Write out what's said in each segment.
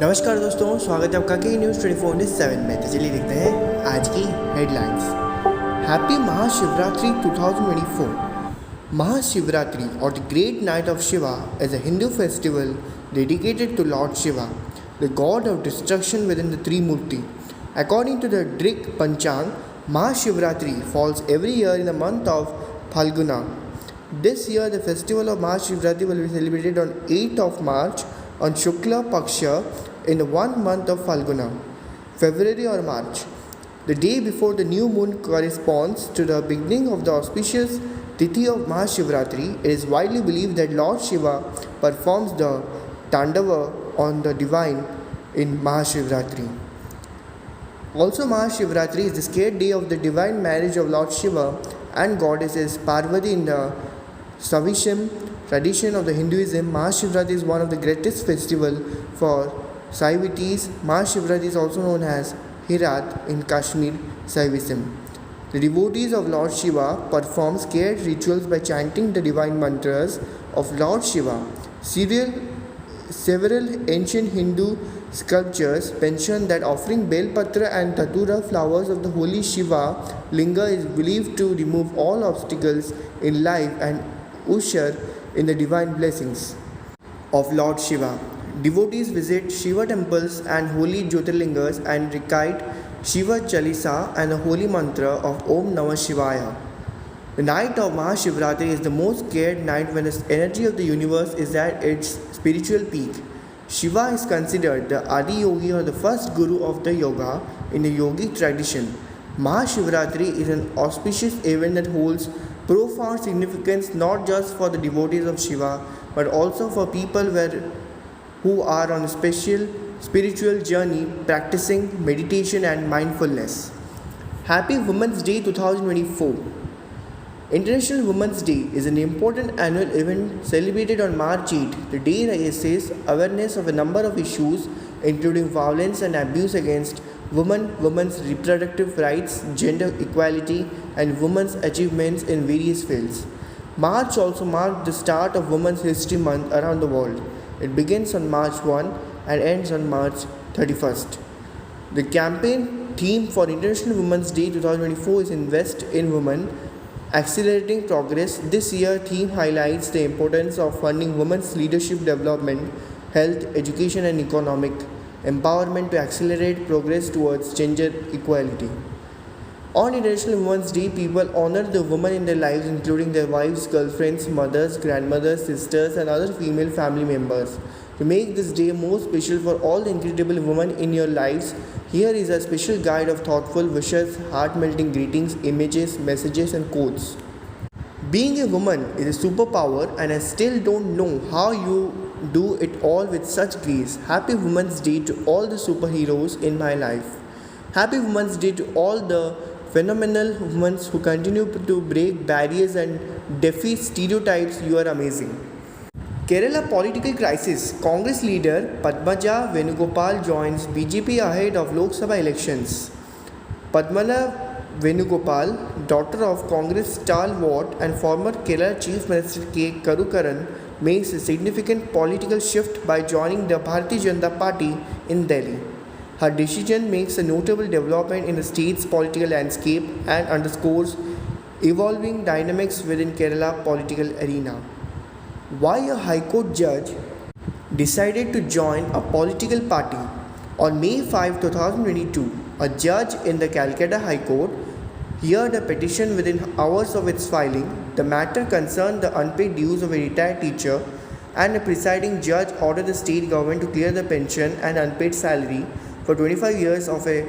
नमस्कार दोस्तों, स्वागत है आपका के न्यूज़ 24/7 में। तो चलिए देखते हैं आज की headlines. Happy Mahashivratri 2024। Mahashivratri, or the Great Night of Shiva, is a Hindu festival dedicated to Lord Shiva, the god of destruction within the Trimurti. According to the Drik Panchang, Mahashivratri falls every year in the month of Phalguna. This year, the festival of Mahashivratri will be celebrated on 8th of March on Shukla Paksha in the 1 month of Phalguna, February or March. The day before the new moon corresponds to the beginning of the auspicious Tithi of Mahashivratri. It is widely believed that Lord Shiva performs the Tandava on the divine in Mahashivratri. Also, Mahashivratri is the sacred day of the divine marriage of Lord Shiva and goddesses Parvati in the Savisham tradition of the Hinduism. Mahashivratri is one of the greatest festivals for Saivites. Mahashivratri is also known as Hirat in Kashmir Saivism. The devotees of Lord Shiva perform sacred rituals by chanting the divine mantras of Lord Shiva. Several ancient Hindu sculptures mention that offering Belpatra and Dhatura flowers of the holy Shiva Linga is believed to remove all obstacles in life and usher in the divine blessings of Lord Shiva. Devotees visit Shiva temples and holy Jyotirlingas and recite Shiva Chalisa and the holy mantra of Om Namah Shivaya. The night of Mahashivratri is the most scared night when the energy of the universe is at its spiritual peak. Shiva is considered the Adi Yogi or the first guru of the yoga in the yogic tradition. Mahashivratri is an auspicious event that holds profound significance not just for the devotees of Shiva but also for people who are on a special spiritual journey practicing meditation and mindfulness. Happy Women's Day 2024. International Women's Day is an important annual event celebrated on March 8. The day raises awareness of a number of issues including violence and abuse against women, women's reproductive rights, gender equality, and women's achievements in various fields. March also marked the start of Women's History Month around the world. It begins on March 1 and ends on March 31st. The campaign theme for International Women's Day 2024 is Invest in Women, Accelerating Progress. This year's theme highlights the importance of funding women's leadership development, health, education, and economic empowerment to accelerate progress towards gender equality. On International Women's Day, people honor the women in their lives, including their wives, girlfriends, mothers, grandmothers, sisters, and other female family members. To make this day more special for all the incredible women in your lives, here is a special guide of thoughtful wishes, heart-melting greetings, images, messages, and quotes. Being a woman is a superpower, and I still don't know how you do it all with such grace. Happy Women's Day to all the superheroes in my life. Happy Women's Day to all the phenomenal women who continue to break barriers and defy stereotypes. You are amazing. Kerala political crisis. Congress leader Padmaja Venugopal joins BJP ahead of Lok Sabha elections. Padmala Venugopal, daughter of Congress stalwart and former Kerala Chief Minister K. Karukaran, makes a significant political shift by joining the Bharatiya Janata Party in Delhi. Her decision makes a notable development in the state's political landscape and underscores evolving dynamics within Kerala political arena. Why a High Court judge decided to join a political party? On May 5, 2022, a judge in the Calcutta High Court heard a petition within hours of its filing. The matter concerned the unpaid dues of a retired teacher, and a presiding judge ordered the state government to clear the pension and unpaid salary for 25 years of a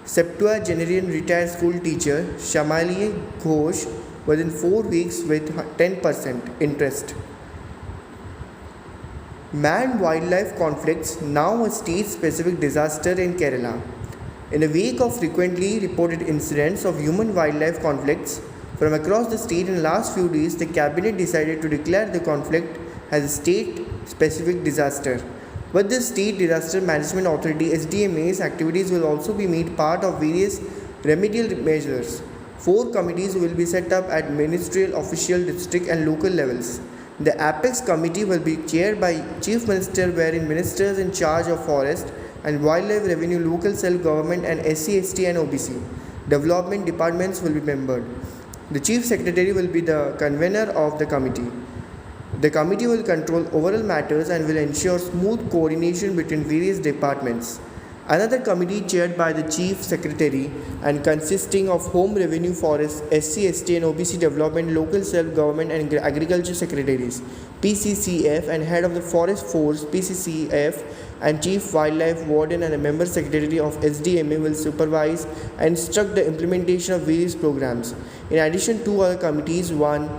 septuagenarian retired school teacher, Shamali Ghosh, within 4 weeks with 10% interest. Man-wildlife conflicts, now a state-specific disaster in Kerala. In the wake of frequently reported incidents of human-wildlife conflicts from across the state in the last few days, the cabinet decided to declare the conflict as a state-specific disaster. With the State Disaster Management Authority (SDMA's) activities will also be made part of various remedial measures. 4 committees will be set up at ministerial, official, district, and local levels. The Apex Committee will be chaired by Chief Minister, wherein ministers in charge of forest and wildlife, revenue, local self-government and SC, ST and OBC development departments will be membered. The Chief Secretary will be the convener of the committee. The committee will control overall matters and will ensure smooth coordination between various departments. Another committee chaired by the Chief Secretary and consisting of Home, Revenue, Forest, SC, ST and OBC Development, Local Self-Government and Agriculture Secretaries, PCCF, and Head of the Forest Force, PCCF, and Chief Wildlife Warden and a Member Secretary of SDMA will supervise and instruct the implementation of various programs. In addition, two other committees, one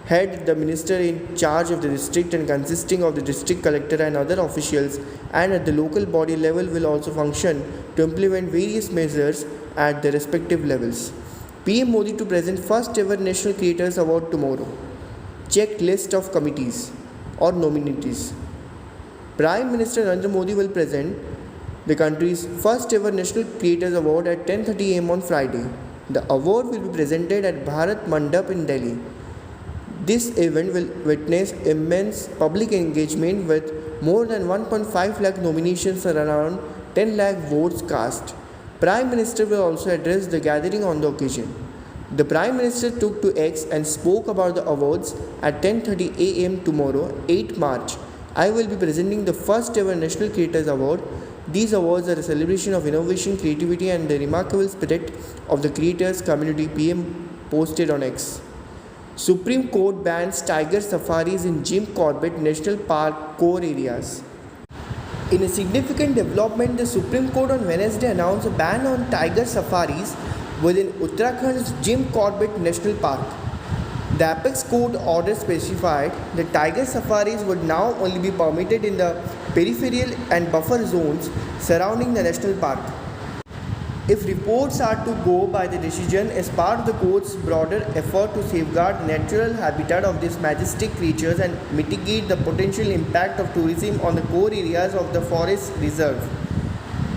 head the minister in charge of the district and consisting of the district collector and other officials, and at the local body level will also function to implement various measures at the respective levels. PM Modi to present first ever National Creators Award tomorrow. Check list of committees or nominees. Prime Minister Narendra Modi will present the country's first ever National Creators Award at 10:30 am on Friday. The award will be presented at Bharat Mandap in Delhi. This event will witness immense public engagement with more than 1.5 lakh nominations and around 10 lakh votes cast. Prime Minister will also address the gathering on the occasion. The Prime Minister took to X and spoke about the awards at 10:30 am tomorrow, 8 March. I will be presenting the first ever National Creators Award. These awards are a celebration of innovation, creativity and the remarkable spirit of the creators community, PM posted on X. Supreme Court bans tiger safaris in Jim Corbett National Park core areas. In a significant development, the Supreme Court on Wednesday announced a ban on tiger safaris within Uttarakhand's Jim Corbett National Park. The Apex Court order specified that tiger safaris would now only be permitted in the peripheral and buffer zones surrounding the national park. If reports are to go by the decision as part of the court's broader effort to safeguard the natural habitat of these majestic creatures and mitigate the potential impact of tourism on the core areas of the forest reserve,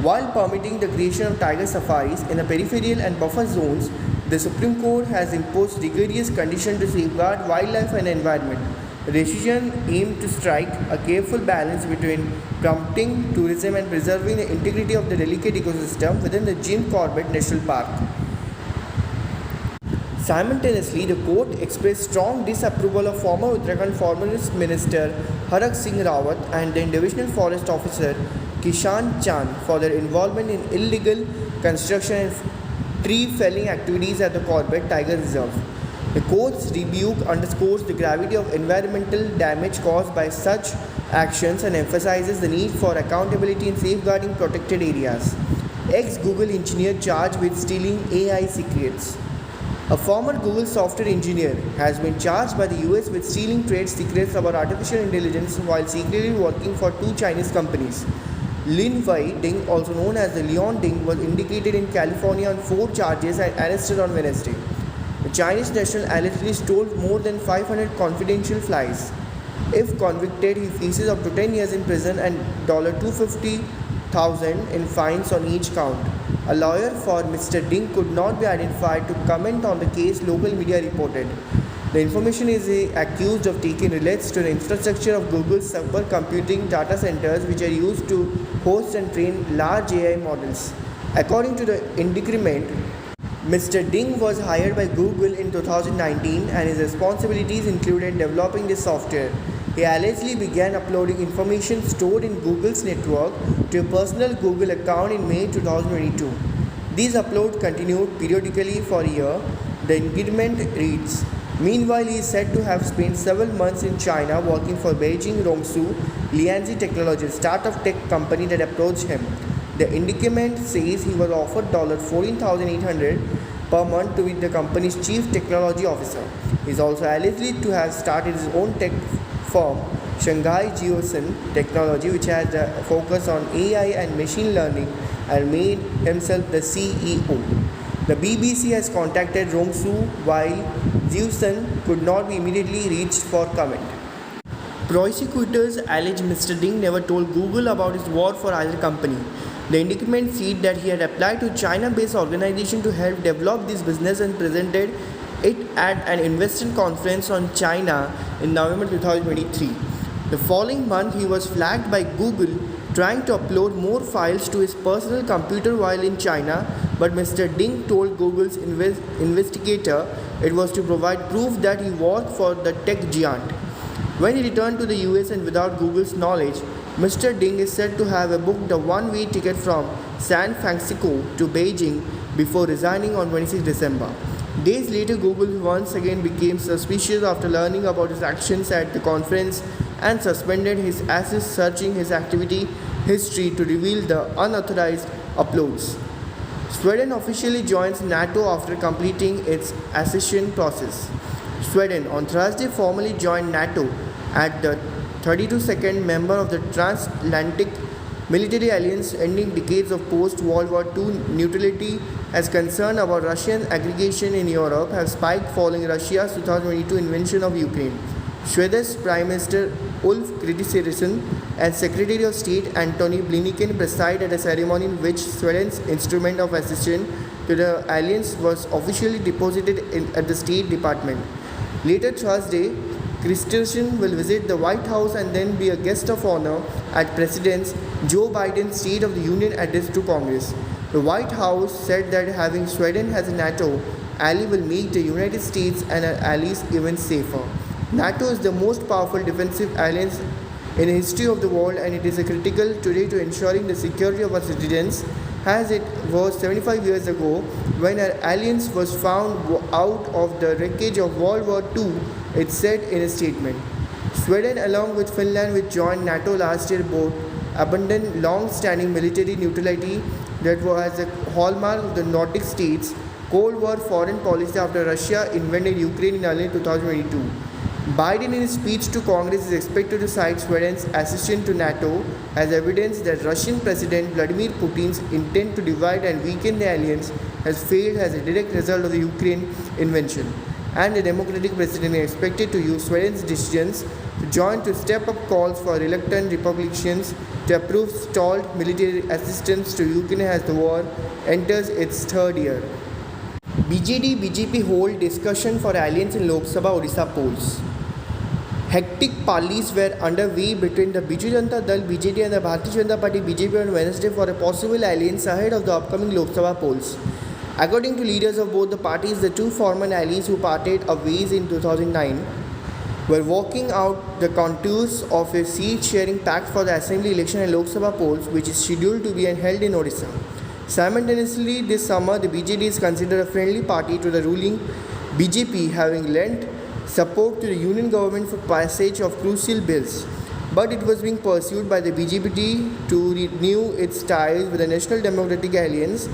while permitting the creation of tiger safaris in the peripheral and buffer zones, the Supreme Court has imposed rigorous conditions to safeguard wildlife and environment. The decision aimed to strike a careful balance between promoting tourism and preserving the integrity of the delicate ecosystem within the Jim Corbett National Park. Simultaneously, the court expressed strong disapproval of former Uttarakhand Forest Minister Harak Singh Rawat and then Divisional Forest Officer Kishan Chand for their involvement in illegal construction and tree felling activities at the Corbett Tiger Reserve. The court's rebuke underscores the gravity of environmental damage caused by such actions and emphasizes the need for accountability in safeguarding protected areas. Ex-Google engineer charged with stealing AI secrets. A former Google software engineer has been charged by the US with stealing trade secrets about artificial intelligence while secretly working for two Chinese companies. Lin Wei Ding, also known as the Leon Ding, was indicted in California on 4 charges and arrested on Wednesday. The Chinese national allegedly stole more than 500 confidential flies. If convicted, he faces up to 10 years in prison and $250,000 in fines on each count. A lawyer for Mr. Ding could not be identified to comment on the case, local media reported. The information is accused of taking relates to the infrastructure of Google's supercomputing data centers, which are used to host and train large AI models. According to the indictment, Mr. Ding was hired by Google in 2019 and his responsibilities included developing this software. He allegedly began uploading information stored in Google's network to a personal Google account in May 2022. These uploads continued periodically for a year. The indictment reads, meanwhile, he is said to have spent several months in China working for Beijing Rongsu Lianzi Technology, a startup tech company that approached him. The indictment says he was offered $14,800 per month to be the company's chief technology officer. He is also alleged to have started his own tech firm, Shanghai Geosun Technology, which has a focus on AI and machine learning, and made himself the CEO. The BBC has contacted Rongsu while Geosun could not be immediately reached for comment. Prosecutors allege Mr. Ding never told Google about his war for either company. The indictment said that he had applied to China-based organization to help develop this business and presented it at an investment conference on China in November 2023. The following month, he was flagged by Google trying to upload more files to his personal computer while in China, but Mr. Ding told Google's investigator it was to provide proof that he worked for the tech giant. When he returned to the US and without Google's knowledge, Mr. Ding is said to have booked a one-way ticket from San Francisco to Beijing before resigning on 26 December. Days later, Google once again became suspicious after learning about his actions at the conference and suspended his access, searching his activity history to reveal the unauthorized uploads. Sweden officially joins NATO after completing its accession process. Sweden on Thursday formally joined NATO as the 32nd member of the transatlantic military alliance, ending decades of post-World War II neutrality as concern about Russian aggression in Europe have spiked following Russia's 2022 invasion of Ukraine. Sweden's Prime Minister Ulf Kristersson and Secretary of State Antony Blinken presided at a ceremony in which Sweden's instrument of accession to the alliance was officially deposited at the State Department. Later Thursday, Kristersson will visit the White House and then be a guest of honor at President Joe Biden's State of the Union address to Congress. The White House said that having Sweden as a NATO ally will make the United States and our allies even safer. NATO is the most powerful defensive alliance in the history of the world, and it is critical today to ensuring the security of our citizens, as it was 75 years ago when our alliance was found out of the wreckage of World War II, it said in a statement. Sweden, along with Finland, which joined NATO last year, both abandoned long-standing military neutrality that was a hallmark of the Nordic states' Cold War foreign policy after Russia invaded Ukraine in early 2022. Biden, in his speech to Congress, is expected to cite Sweden's accession to NATO as evidence that Russian President Vladimir Putin's intent to divide and weaken the alliance has failed as a direct result of the Ukraine invasion. And the Democratic President is expected to use Sweden's decisions to join to step up calls for reluctant Republicans to approve stalled military assistance to Ukraine as the war enters its third year. BJP hold discussion for alliance in Lok Sabha Odisha polls. Hectic parleys were underway between the Biju Janata Dal BJD and the Bharatiya Janata Party BJP on Wednesday for a possible alliance ahead of the upcoming Lok Sabha polls. According to leaders of both the parties, the two former allies who parted ways in 2009 were working out the contours of a seat-sharing pact for the Assembly election and Lok Sabha polls, which is scheduled to be held in Odisha. Simultaneously, this summer, the BJD is considered a friendly party to the ruling BJP, having lent support to the union government for passage of crucial bills. But it was being pursued by the BJP to renew its ties with the National Democratic Alliance,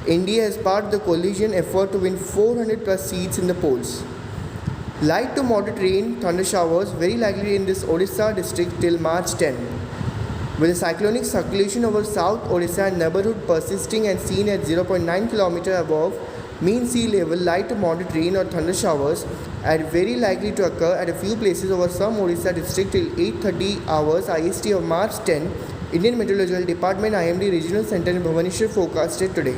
India, as part of the coalition effort to win 400 plus seats in the polls. Light to moderate rain, thunder showers very likely in this Odisha district till March 10. With a cyclonic circulation over South Odisha and neighborhood persisting and seen at 0.9 km above mean sea level, light to moderate rain or thunder showers are very likely to occur at a few places over some Odisha district till 8:30 hours IST of March 10, Indian Meteorological Department IMD Regional Center in Bhubaneswar forecasted today.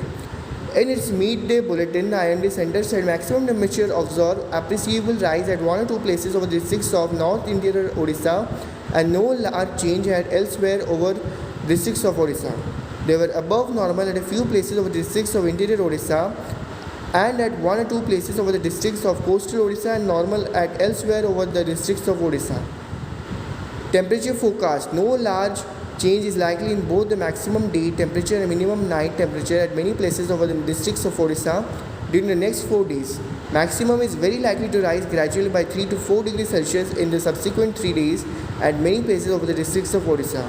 In its midday bulletin, IMD Center said maximum temperature observed appreciable rise at one or two places over the districts of North Interior Odisha and no large change had elsewhere over districts of Odisha. They were above normal at a few places over districts of Interior Odisha and at one or two places over the districts of Coastal Odisha and normal at elsewhere over the districts of Odisha. Temperature forecast. No large change is likely in both the maximum day temperature and minimum night temperature at many places over the districts of Odisha during the next 4 days. Maximum is very likely to rise gradually by 3 to 4 degrees Celsius in the subsequent 3 days at many places over the districts of Odisha.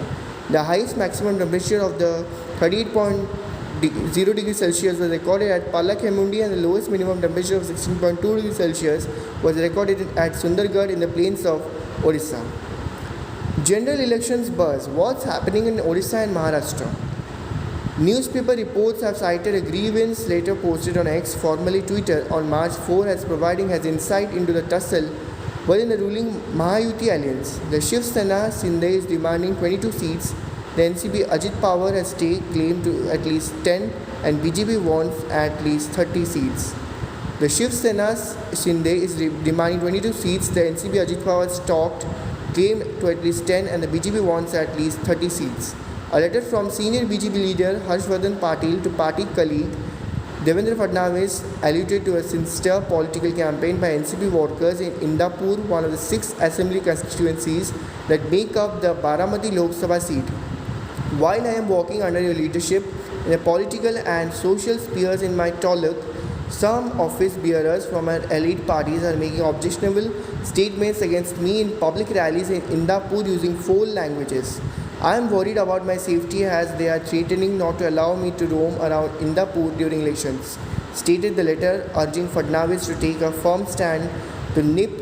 The highest maximum temperature of the 38.0 degrees Celsius was recorded at Palakemundi and the lowest minimum temperature of 16.2 degrees Celsius was recorded at Sundargarh in the plains of Odisha. General elections buzz. What's happening in Odisha and Maharashtra? Newspaper reports have cited a grievance letter posted on X, formerly Twitter, on March 4 as providing has insight into the tussle within the ruling Mahayuti alliance. The Shiv Sena Shinde is demanding 22 seats. The NCP Ajit Pawar has claimed to at least 10 and BJP wants at least 30 seats. The Shiv Sena Shinde is demanding 22 seats. The NCP Ajit Pawar's talked came to at least 10 and the BJP wants at least 30 seats. A letter from senior BJP leader Harshvardhan Patil to party colleague Devendra Fadnavis alluded to a sinister political campaign by NCP workers in Indapur, one of the 6 assembly constituencies that make up the Baramati Lok Sabha seat. While I am working under your leadership in the political and social spheres in my taluk, some office bearers from our elite parties are making objectionable statements against me in public rallies in Indapur using foul languages. I am worried about my safety as they are threatening not to allow me to roam around Indapur during elections, stated the letter, urging Fadnavis to take a firm stand to nip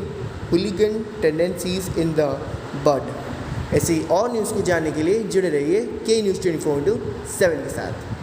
hooligan tendencies in the bud. ऐसे ही और news को जानने के लिए जुड़े रहिए के news 24/7 के साथ.